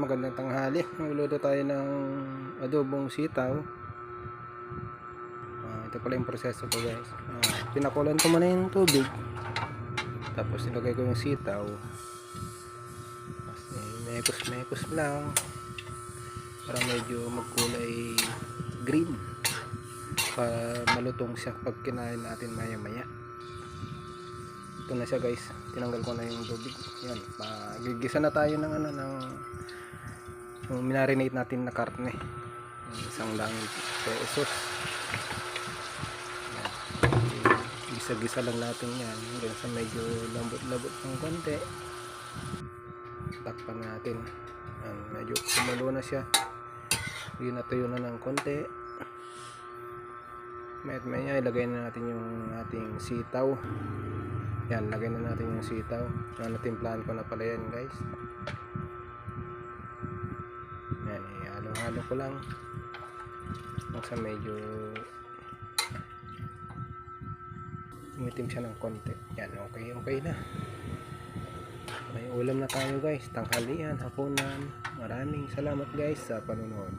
magandang tanghali. Magluluto tayo ng adobong sitaw. Ito pala yung proseso ko guys. Pinakulan ko muna yung tubig. Tapos ilagay ko yung sitaw. Mekos lang. Para medyo magkulay green. Para malutong siya pag kinain natin maya maya. Ito na siya guys, tinanggal ko na yung tubig. Yan, gigisa na tayo ng yung minarinate natin na karne. Isang langit pesos. Gisa-gisa lang natin yan hanggang sa medyo lambot-lambot ng konti. Takpan natin. Yan, medyo kumulo na siya. Natuyo na ng konti. Maya ilagay na natin yung ating sitaw. Yan, lagay na natin yung sitaw. Natimplahan ko na pala yan guys. Yan, halo-halo ko lang hanggang sa medyo umitim siya ng konti. Yan, okay na. May ulam na tayo guys. Tanghalian, hapunan. Maraming salamat guys sa panonood.